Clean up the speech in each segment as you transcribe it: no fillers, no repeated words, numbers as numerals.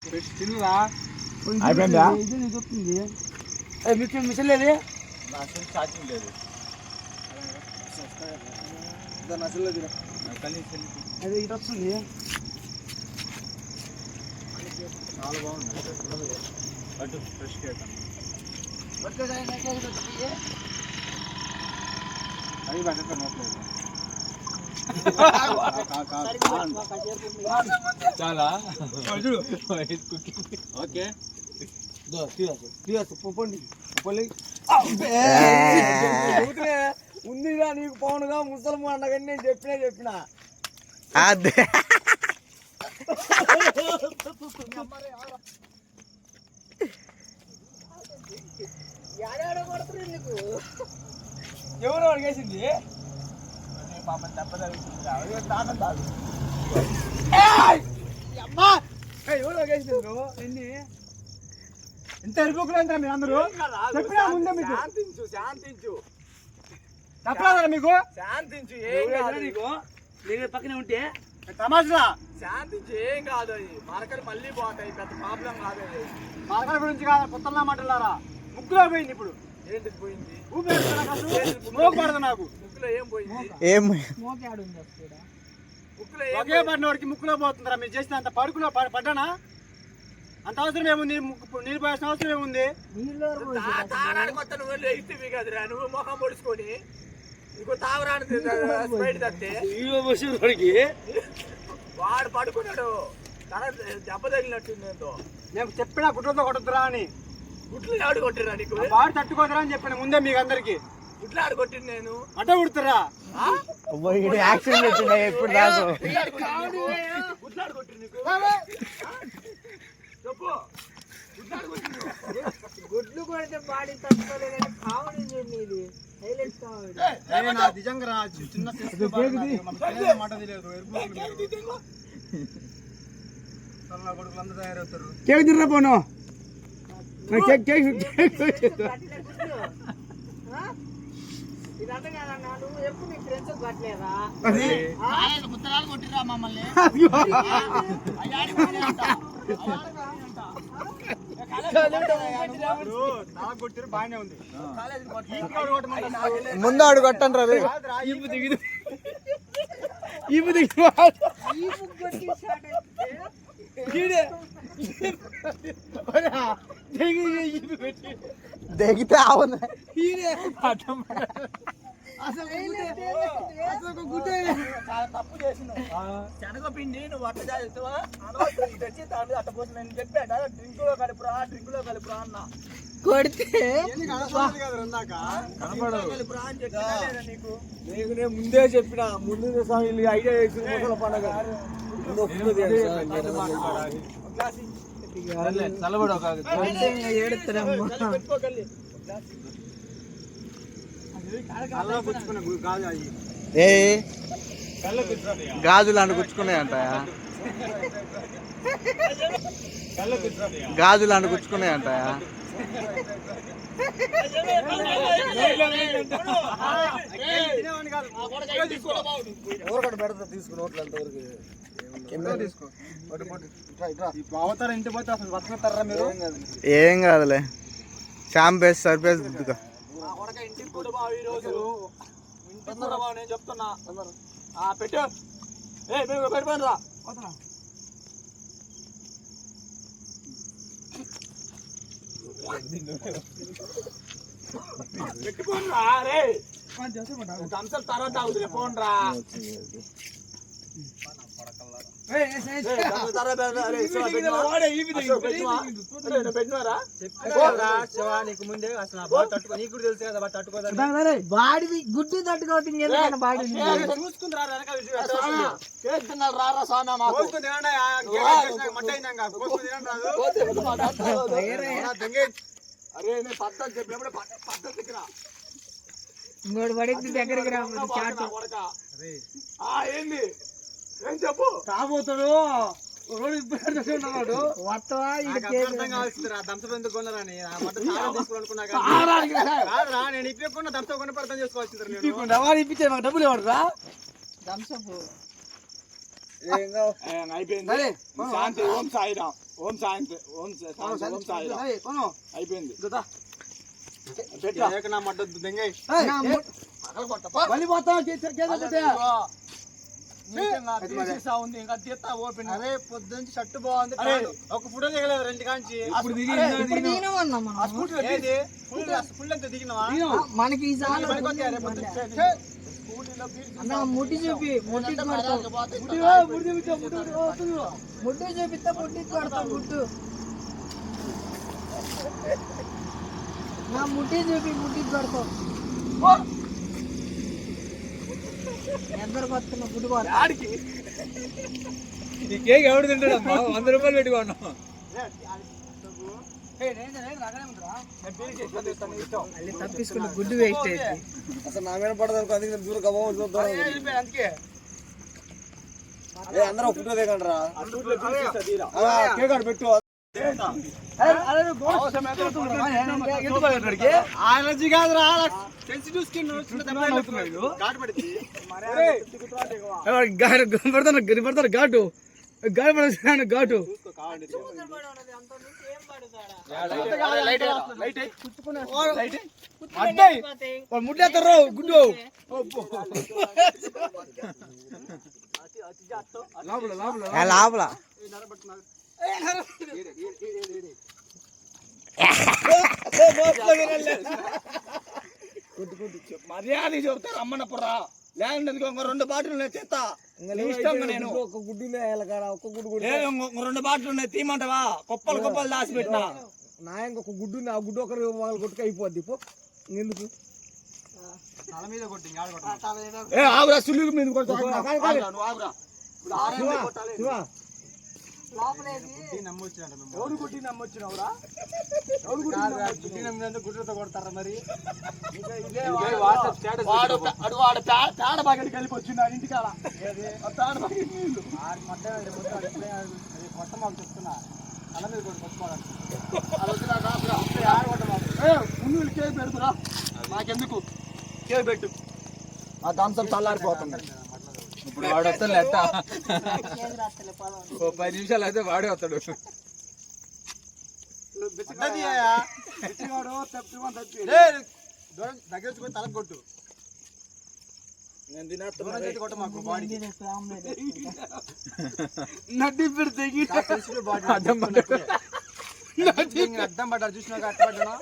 తిన్నరా అయిపోయిందా? ఇది నీకు వస్తుంది. మిషన్ లేదు, ఛార్జింగ్ లేదు. అది ఇటు వస్తుంది. చాలా బాగుంది. అటు ఫ్రెష్ కేక్ అది బట్ట నోట్లేదు. చాలా ఓకే ఉందిగా నీకు పవన్గా ముసలమ్మ అన్నగాని నేను చెప్పినా అదే నీకు ఎవరు అడిగేసింది పాపం దెబ్బ అమ్మా ఎవరు అడిగేసింది నువ్వు ఎన్ని ఎంత ఎరుపుకులేంటా మీరు అందరూ చెప్పినా ముందే మీకు శాంతించు చెప్పలేదా మీకు శాంతించు ఏం కాదు నీకు నేను పక్కనే ఉంటే తమాషా శాంతించు ఏం కాదు అది మరకలు మళ్ళీ పోతాయి పెద్ద ప్రాబ్లం కాదు అది మరకల గురించి కాదు కొత్తలా మాట్లాడారా ముక్కులో పోయింది ఇప్పుడు ఏంటి పోయింది ఊపిరి నాకు ముక్కులో ఏం పోయింది ఏం ముక్కులో ఒకే పడినవాడికి ముక్కులో పోతుందిరా మీరు చేసిన అంత పడుకులో పడ్డానా అంత అవసరం ఏముంది నీళ్ళు పోయాల్సిన అవసరం ఏముంది నువ్వు మొఖం పొడుచుకొని ఇంకో తావరానికి వాడు పడుకున్నాడు తన దెబ్బ తగిలినట్టుంది నేను చెప్పినా గుడ్లతో కొట్టద్దురా అని గుడ్లు ఆడు కొట్టిరా నీకు వాడు తట్టుకోదరా అని చెప్పాను ముందే మీకు అందరికి గుడ్లు ఆడు కొట్టింది నేను అడ్డ కుడుతురా యాక్షన్ పెట్టినా ఎప్పుడు దాకా గుడ్లు ఆడు కొట్టింది నీకు చెప్పు గుడ్లు కొడితే బాడీ తట్టుకోలేదని కావడం చూడండి నిజంగా చిన్న మాట తెలియదు కొడుకులు అందరూ తయారవుతారు కేక్ తిర్రా పోను నువ్వు ఎప్పుడు నీ ఫ్రెండ్స్ కొట్టలేదా పుస్తకాలు కొట్టిరా మమ్మల్ని బాగానే ఉంది ముందు ఆడు కొట్టండి రవి దిగితే అవును తప్పు చేసినావు శనగపిండి నువ్వు అట్ట చేస్తావా తెచ్చి అట్ట పోసి నేను చెప్పాను డ్రింకులో కలుపురా అన్న కొడితే నీకు నేను ముందే చెప్పిన ముందు ఐడియా చేసి ముసల పండుగ ఏ గాజులు అంట గుచ్చుకున్నాయంట గాజులు అంట గుచ్చుకున్నాయంట ఏం కాదులే షాంపేసి సరిపేసి గుద్దుగా ఇంటికి కూడా బాబు ఈ రోజు నేను చెప్తున్నా పెట్టు పెట్టిపోయిన రా పెట్టుకోండి రా రే థమ్సప్ తర్వాత అవుతుంది ఫోన్ రా నీకు ముందే అసలు నీకు కూడా తెలుసు కదా తట్టుకోదా బాడీ గుడ్డు తట్టుకోవద్దు చూసుకుంటున్నారు రారా సానా అరే నేను పద్ధతి చెప్పినప్పుడు పద్ధతికి రా ఇంకోటి పడింది దగ్గరికి రా ఏంది ఏం చెప్పు కాబోతాడు నేను ఇప్పకుండా దంస కొని అర్థం చేసుకోవాలి ఇప్పించే మాకు డబ్బులు ఇవ్వడరా దంసపు అయిపోయింది శాంతి ఓం సాయిరాం ఓం సాయంత్రం ఓం సాయిరాం అయిపోయింది ఏక నా మడ్డ దెంగై అరే పొద్దున్న షర్ట్ బాగుంది ఒక ఫోటో దిగలేదు రెండు కాంచి ఫుల్ ఎంత దిగినవా మనకి ముట్టి చూపి ముట్టి చూపిస్తే ముట్టి కొడతాం ముట్టు నా ముట్టి చూపి ముట్టి కొడతాం ఎందరికి వస్తున్నా గుడ్డు ఆడికి ఈ కేక్ ఎవడు తింటాడమ్మా 100 రూపాయలు పెట్టుకున్నాం తప్పించుకున్న గుడ్డు వేస్ట్ అయింది అసలు నా మీద పడదు అందుకే దూరం కబాబు చూద్దాం అందరూ ఫోటో దిగండి రా కేక్ ఆడ పెట్టు ఎనర్జీ కాదురా సెన్సిటివ్ స్కిన్ పడతాను ఘాటు గాలి పడతాను ఘాటు ముట్టేస్తారు గుడ్డు లోపల మర్యాద చెబుతారు అమ్మన పుర్రా లేదంటే ఇంకో 2 బాటిల్ ఉన్నాయి తెస్తా ఇష్టంగా నేను ఒక గుడ్డు ఒక గుడ్డు రెండు బాటిల్ ఉన్నాయి తీయమంటావా కుప్పలు దాచి పెట్టినా నా ఇంకొక గుడ్డు ఆ గుడ్డు ఒకరు వాళ్ళు కొట్టుకు అయిపోద్ది ఎందుకు తల మీద కొట్టి ఆగురా సులుగు మీద గుడ్డతో కొడతారా మరి పేడ బాగడి కలిపి వచ్చింది ఇంటికాల పేడ బాగడి నీళ్ళు కొత్త మాకు చెప్తున్నా తల మీద కొట్టి ముందు కేక్ పెడుతురా నాకెందుకు కేక్ పెట్టు ఆ దంసం చల్లారిపోతుంది ఇప్పుడు వాడు వస్తాడు లెట్ట 10 నిమిషాలు అయితే వాడే వస్తాడు దగ్గర తల కొట్టు నేను తినేస్తా కొట్ట మాకు బాడీ నడ్డి పెడితే అడ్డం పడ్డారు చూసినాక అట్ట పడ్డా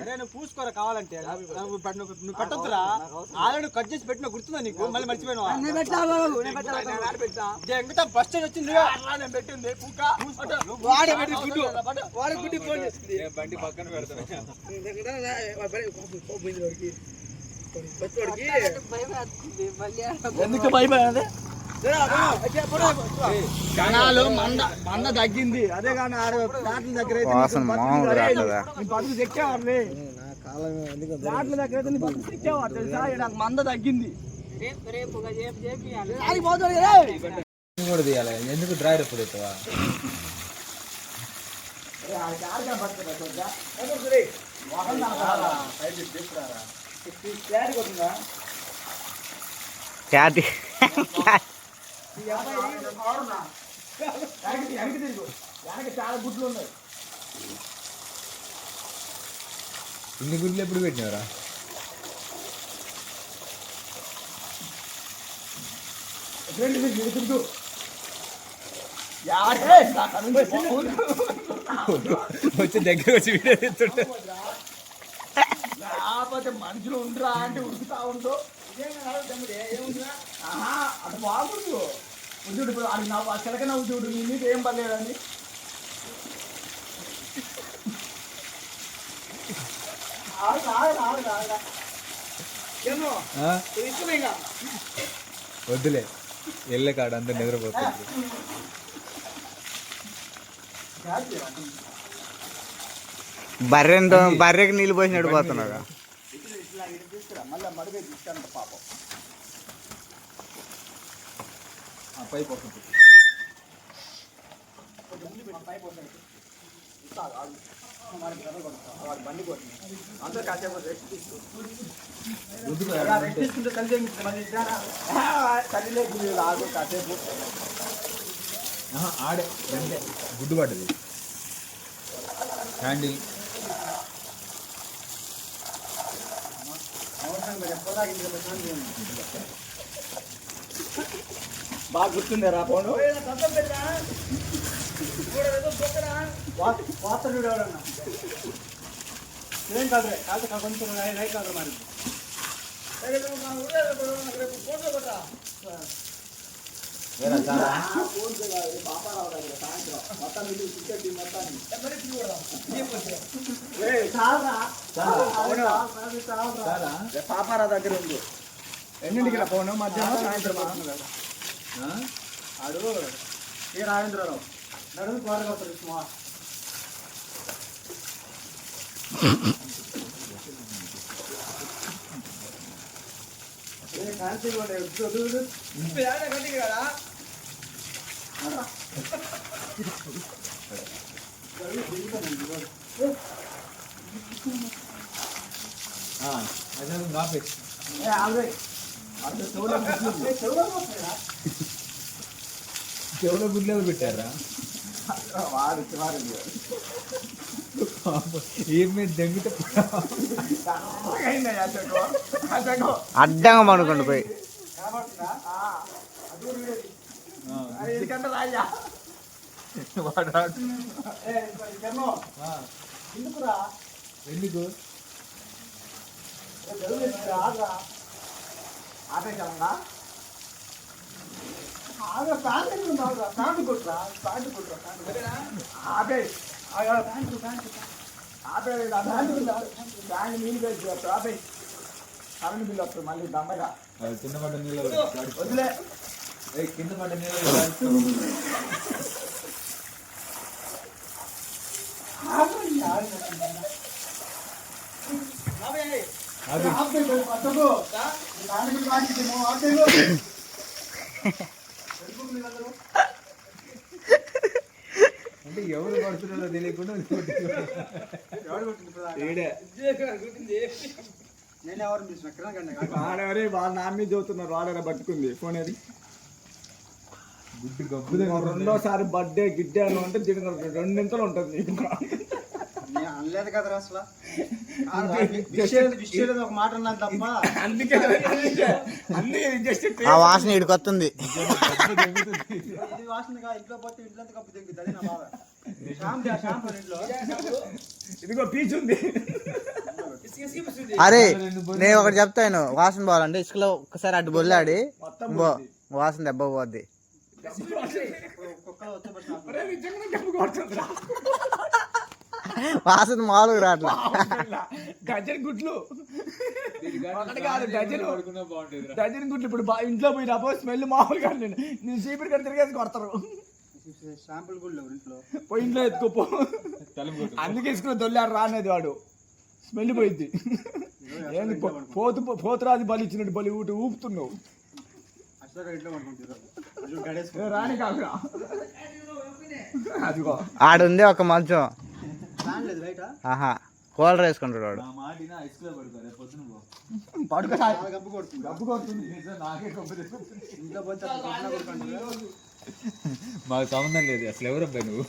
అరే నువ్వు పూసుకోరా కావాలంటే నువ్వు పెట్టొద్దురా ఆల్రెడీ కట్ చేసి పెట్టిన గుర్తుందా నీకు మళ్ళీ మర్చిపోయినా ఫస్ట్ వచ్చింది పెట్టింది బండి పక్కన పెడతాను ఎందుకు భయపడే జనాలు మంద తగ్గింది అదే కానీ ప్లాట్ల దగ్గర బతుకు చెక్కేవాళ్ళే ప్లాట్ల దగ్గర అయితే బతుకు చెక్కేవారు తెలుసా నాకు మంద తగ్గింది కూడా తీయాలి ఎందుకు డ్రైవర్ ఎప్పుడు ఎత్తావా క్యాటి చాలా గుడ్లు ఉన్నాయి ఇన్ని గుడ్లు ఎప్పుడు పెట్టినవరా వచ్చి దగ్గర వచ్చి వీడియో తీస్తుంటే లేకపోతే మనుషులు ఉండరా అంటే ఉడుకుతా ఉంటూ అటు బాగుండు ఉద్యోడు ఇప్పుడు అది నా చిలకన ఉద్యోడు నీకు ఏం పర్లేదండి వద్దులే వెళ్ళే కాడ అంతా నిద్రపోతుంది బర్రెకి నీళ్ళు పోసినట్టు పోతున్నాడు మళ్ళీ మడిగే తీసుకుంట పాపం పైపు వస్తుంది బండి కొట్టి అందరూ కాసేపు రెస్ట్ తీసుకుంటే తల్లి కాసేపు ఆడే అంటే గుడ్డు పడ్డది హ్యాండిల్ బాగా గుర్తుండే రా ఫోను వార్త చూడేవాడన్నా ఏం కాదు కాదు కొంచెం లైట్ కాదు మరి పాపారా దగ్గర ఉంది ఎన్నింటికి ఫోను మధ్యాహ్నం సాయంత్రం ఆడు ఏ రాజేంద్రరావు నడుము కోరగొడతారు సుమా చెవులో గుడ్లు పెట్టారా ఏమి దెంగితే అడ్డంగా పడుకోండి పోయి ఎందుకు కరెంట్ బిల్ వస్తుంది మళ్ళీ దమ్మగా కింద పడ్డ నీళ్ళు వదిలే కింద పడ్డ నీళ్ళు అంటే ఎవరు పడుతున్నారో తెలియకుండా నేను ఎవరు ఆడవరే వాళ్ళ నా మీద చదువుతున్నారు వాడరా పట్టుకుంది ఫోన్ అది గుడ్డు గబ్బు రెండోసారి బర్త్డే గిడ్డే అని అంటే దీనికి రెండింతలు ఉంటుంది అనలేదు కదరా అసలు ఒక మాట అన్నది తప్ప అందుకే ఆ వాసన ఇడికి వస్తుంది వాసనగా ఇంట్లో పోతే ఇంట్లో కప్పు తెగుతుంది నా బాధ షాంపూ ఇంట్లో ఇదిగో పీచు ఉంది అరే నేను ఒకటి చెప్తాను వాసన పోవాలంటే ఇసుకలో ఒక్కసారి అడ్డు బొల్లాడి వాసన దెబ్బ పోద్ది వాసన మామూలుగా రాట్లా డజన్ గుడ్లు డజన్ గుడ్లు ఇప్పుడు ఇంట్లో పోయి రాబో స్మెల్ మామూలుగా నేను చీపురు కట్టి తిరిగేసి కొడతారు షాంపుల్ గుడ్లు ఇంట్లో పోయి ఇంట్లో ఎత్తుకోపో అందుకే ఇసుకుని దొల్లాడు రానేది వాడు స్మెల్ పోయింది ఏంది పోతురాది బలి ఇచ్చినట్టు బలి ఊపుతున్నావు రాని కాదురా అదిగో ఆడుంది ఒక మంచం ఆహా కూలర్ వేసుకుంటాడు వాడు మాకు సంబంధం లేదు అసలు ఎవరు అబ్బాయి నువ్వు